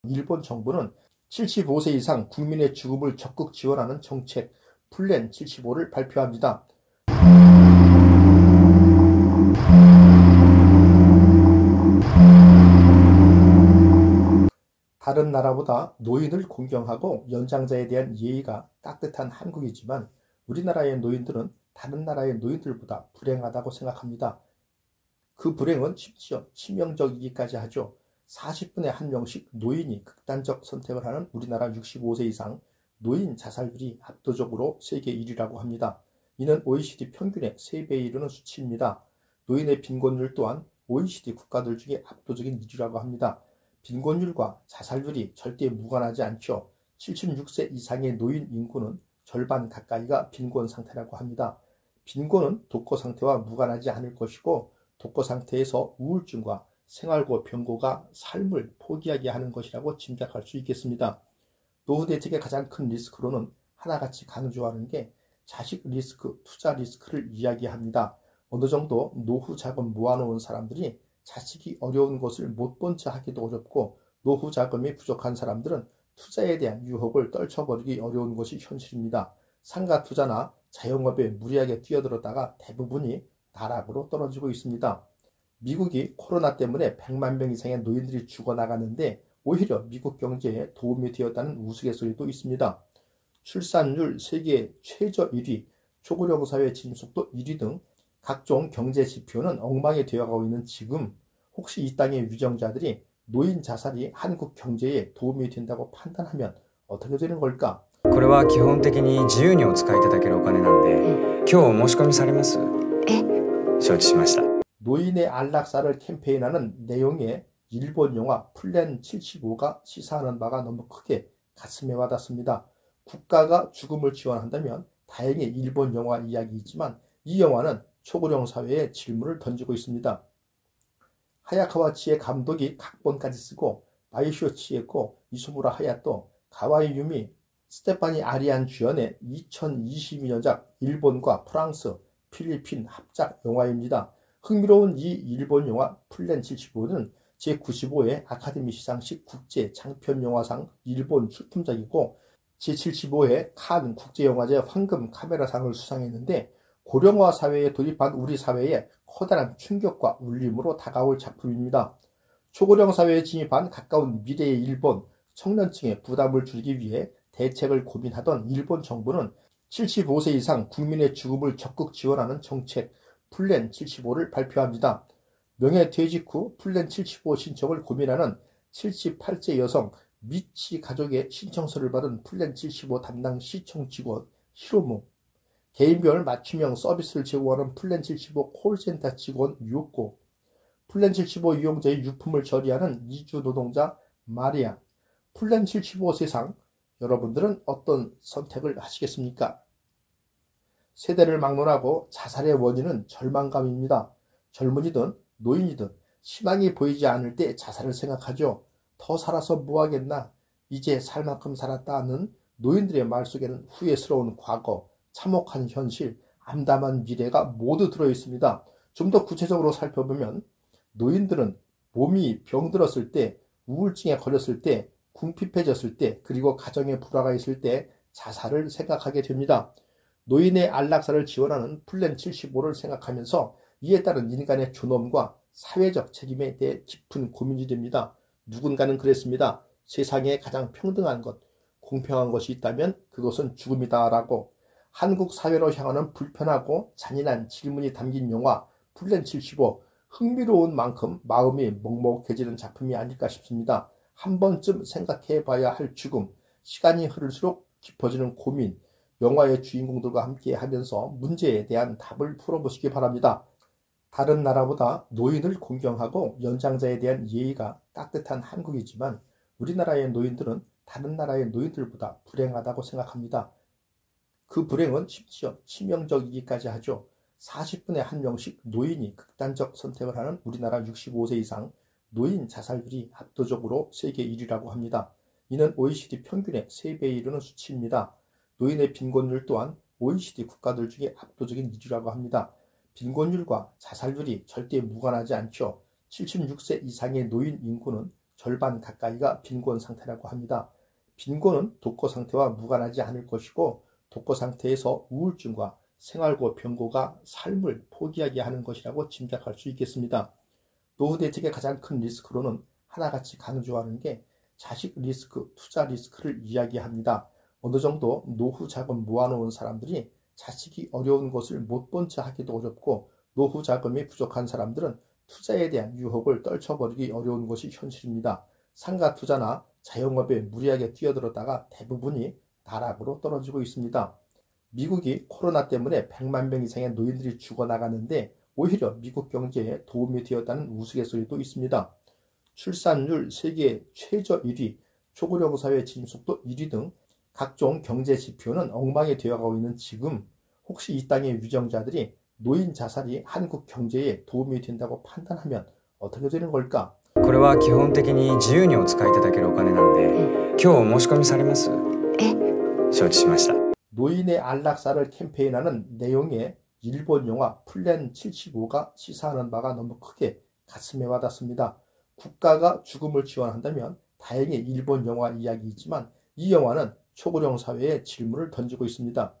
일본 정부는 75세 이상 국민의 주급을 적극 지원하는 정책 플랜 75를 발표합니다. 다른 나라보다 노인을 공경하고 연장자에 대한 예의가 따뜻한 한국이지만 우리나라의 노인들은 다른 나라의 노인들보다 불행하다고 생각합니다. 그 불행은 심지어 치명적이기까지 하죠. 40분에 1명씩 노인이 극단적 선택을 하는 우리나라 65세 이상 노인 자살률이 압도적으로 세계 1위라고 합니다. 이는 OECD 평균의 3배에 이르는 수치입니다. 노인의 빈곤율 또한 OECD 국가들 중에 압도적인 1위라고 합니다. 빈곤율과 자살률이 절대 무관하지 않죠. 76세 이상의 노인 인구는 절반 가까이가 빈곤 상태라고 합니다. 빈곤은 독거 상태와 무관하지 않을 것이고 독거 상태에서 우울증과 생활고 병고가 삶을 포기하게 하는 것이라고 짐작할 수 있겠습니다. 노후 대책의 가장 큰 리스크로는 하나같이 강조하는 게 자식 리스크, 투자 리스크를 이야기합니다. 어느 정도 노후 자금 모아놓은 사람들이 자식이 어려운 것을 못 본 척 하기도 어렵고 노후 자금이 부족한 사람들은 투자에 대한 유혹을 떨쳐버리기 어려운 것이 현실입니다. 상가 투자나 자영업에 무리하게 뛰어들었다가 대부분이 나락으로 떨어지고 있습니다. 미국이 코로나 때문에 100만 명 이상의 노인들이 죽어나갔는데 오히려 미국 경제에 도움이 되었다는 우스갯소리도 있습니다. 출산율 세계 최저 1위, 초고령 사회 진속도 1위 등 각종 경제 지표는 엉망이 되어가고 있는 지금 혹시 이 땅의 위정자들이 노인 자살이 한국 경제에 도움이 된다고 판단하면 어떻게 되는 걸까? これは基本的に自由にお使いいただけるお金なんで、今日お申し込みされます？承知しました。 노인의 안락사를 캠페인하는 내용의 일본 영화 플랜 75가 시사하는 바가 너무 크게 가슴에 와닿습니다. 국가가 죽음을 지원한다면 다행히 일본 영화 이야기이지만 이 영화는 초고령 사회에 질문을 던지고 있습니다. 하야카와 치에 감독이 각본까지 쓰고 마이쇼 치에코, 이소무라 하야토, 가와이 유미, 스테파니 아리안 주연의 2022년작 일본과 프랑스, 필리핀 합작 영화입니다. 흥미로운 이 일본 영화 플랜 75는 제95회 아카데미 시상식 국제 장편영화상 일본 출품작이고 제75회 칸 국제영화제 황금 카메라상을 수상했는데 고령화 사회에 돌입한 우리 사회에 커다란 충격과 울림으로 다가올 작품입니다. 초고령 사회에 진입한 가까운 미래의 일본, 청년층의 부담을 줄이기 위해 대책을 고민하던 일본 정부는 75세 이상 국민의 주급을 적극 지원하는 정책 플랜 75를 발표합니다. 명예퇴직 후 플랜 75 신청을 고민하는 78세 여성 미치 가족의 신청서를 받은 플랜 75 담당 시청 직원 히로무, 개인별 맞춤형 서비스를 제공하는 플랜 75 콜센터 직원 유코, 플랜 75 이용자의 유품을 처리하는 이주 노동자 마리아, 플랜 75 세상, 여러분들은 어떤 선택을 하시겠습니까? 세대를 막론하고 자살의 원인은 절망감입니다. 젊은이든 노인이든 희망이 보이지 않을 때 자살을 생각하죠. 더 살아서 뭐하겠나? 이제 살 만큼 살았다는 노인들의 말 속에는 후회스러운 과거, 참혹한 현실, 암담한 미래가 모두 들어있습니다. 좀 더 구체적으로 살펴보면 노인들은 몸이 병들었을 때, 우울증에 걸렸을 때, 궁핍해졌을 때, 그리고 가정에 불화가 있을 때 자살을 생각하게 됩니다. 노인의 안락사를 지원하는 플랜 75를 생각하면서 이에 따른 인간의 존엄과 사회적 책임에 대해 깊은 고민이 됩니다. 누군가는 그랬습니다. 세상에 가장 평등한 것, 공평한 것이 있다면 그것은 죽음이다라고. 한국 사회로 향하는 불편하고 잔인한 질문이 담긴 영화 플랜 75, 흥미로운 만큼 마음이 먹먹해지는 작품이 아닐까 싶습니다. 한 번쯤 생각해 봐야 할 죽음, 시간이 흐를수록 깊어지는 고민, 영화의 주인공들과 함께 하면서 문제에 대한 답을 풀어보시기 바랍니다. 다른 나라보다 노인을 공경하고 연장자에 대한 예의가 따뜻한 한국이지만 우리나라의 노인들은 다른 나라의 노인들보다 불행하다고 생각합니다. 그 불행은 심지어 치명적이기까지 하죠. 40분에 1명씩 노인이 극단적 선택을 하는 우리나라 65세 이상 노인 자살률이 압도적으로 세계 1위라고 합니다. 이는 OECD 평균의 3배에 이르는 수치입니다. 노인의 빈곤율 또한 OECD 국가들 중에 압도적인 1위라고 합니다. 빈곤율과 자살률이 절대 무관하지 않죠. 76세 이상의 노인 인구는 절반 가까이가 빈곤 상태라고 합니다. 빈곤은 독거 상태와 무관하지 않을 것이고 독거 상태에서 우울증과 생활고 병고가 삶을 포기하게 하는 것이라고 짐작할 수 있겠습니다. 노후 대책의 가장 큰 리스크로는 하나같이 강조하는 게 자식 리스크, 투자 리스크를 이야기합니다. 어느 정도 노후 자금 모아놓은 사람들이 자식이 어려운 것을 못 본 척 하기도 어렵고 노후 자금이 부족한 사람들은 투자에 대한 유혹을 떨쳐버리기 어려운 것이 현실입니다. 상가 투자나 자영업에 무리하게 뛰어들었다가 대부분이 나락으로 떨어지고 있습니다. 미국이 코로나 때문에 100만 명 이상의 노인들이 죽어나갔는데 오히려 미국 경제에 도움이 되었다는 우스갯소리도 있습니다. 출산율 세계 최저 1위, 초고령 사회 진속도 1위 등 각종 경제 지표는 엉망이 되어가고 있는 지금 혹시 이 땅의 위정자들이 노인 자살이 한국 경제에 도움이 된다고 판단하면 어떻게 되는 걸까? これは基本的に自由にお使いいただけるお金なんで、今日お申し込みされます？承知しました。 노인의 안락사를 캠페인하는 내용의 일본 영화 플랜 75가 시사하는 바가 너무 크게 가슴에 와닿습니다. 국가가 죽음을 지원한다면 다행히 일본 영화 이야기이지만 이 영화는 초고령 사회에 질문을 던지고 있습니다.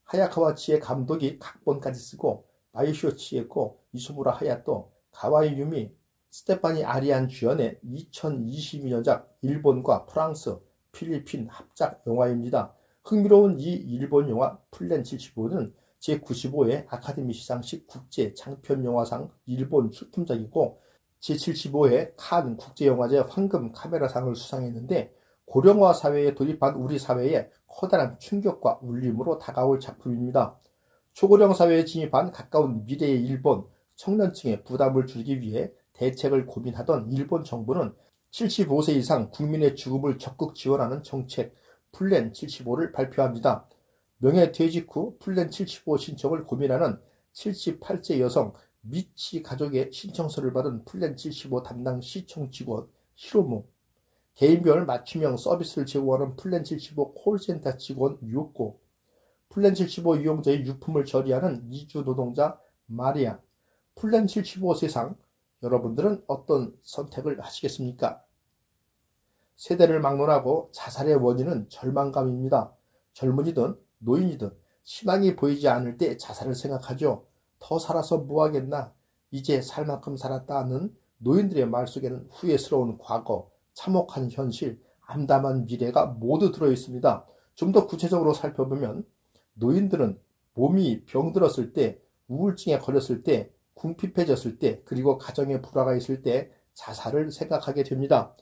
하야카와 치에 감독이 각본까지 쓰고 마이쇼 치에코, 이수무라 하야토, 가와이 유미, 스테파니 아리안 주연의 2022년작 일본과 프랑스, 필리핀 합작 영화입니다. 흥미로운 이 일본 영화 플랜 75는 제95회 아카데미 시상식 국제 장편영화상 일본 출품작이고 제75회 칸 국제영화제 황금 카메라상을 수상했는데 고령화 사회에 돌입한 우리 사회에 커다란 충격과 울림으로 다가올 작품입니다. 초고령 사회에 진입한 가까운 미래의 일본, 청년층의 부담을 줄이기 위해 대책을 고민하던 일본 정부는 75세 이상 국민의 죽음을 적극 지원하는 정책 플랜 75를 발표합니다. 명예퇴직 후 플랜 75 신청을 고민하는 78세 여성 미치 가족의 신청서를 받은 플랜 75 담당 시청 직원 히로무, 개인별 맞춤형 서비스를 제공하는 플랜 75 콜센터 직원 유코, 플랜 75 이용자의 유품을 처리하는 이주 노동자 마리아, 플랜 75 세상, 여러분들은 어떤 선택을 하시겠습니까? 세대를 막론하고 자살의 원인은 절망감입니다. 젊은이든 노인이든 희망이 보이지 않을 때 자살을 생각하죠. 더 살아서 뭐하겠나? 이제 살 만큼 살았다는 노인들의 말 속에는 후회스러운 과거, 참혹한 현실, 암담한 미래가 모두 들어있습니다. 좀 더 구체적으로 살펴보면 노인들은 몸이 병들었을 때, 우울증에 걸렸을 때, 궁핍해졌을 때, 그리고 가정에 불화가 있을 때 자살을 생각하게 됩니다.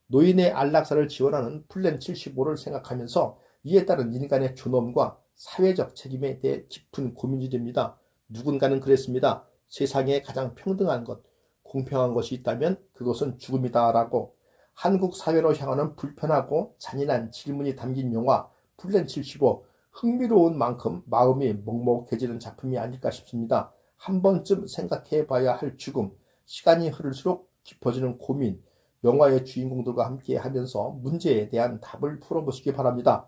노인의 안락사를 지원하는 플랜 75를 생각하면서 이에 따른 인간의 존엄과 사회적 책임에 대해 깊은 고민이 됩니다. 누군가는 그랬습니다. 세상에 가장 평등한 것, 공평한 것이 있다면 그것은 죽음이다라고. 한국 사회로 향하는 불편하고 잔인한 질문이 담긴 영화 플랜 75, 흥미로운 만큼 마음이 먹먹해지는 작품이 아닐까 싶습니다. 한 번쯤 생각해 봐야 할 죽음, 시간이 흐를수록 깊어지는 고민, 영화의 주인공들과 함께 하면서 문제에 대한 답을 풀어보시기 바랍니다.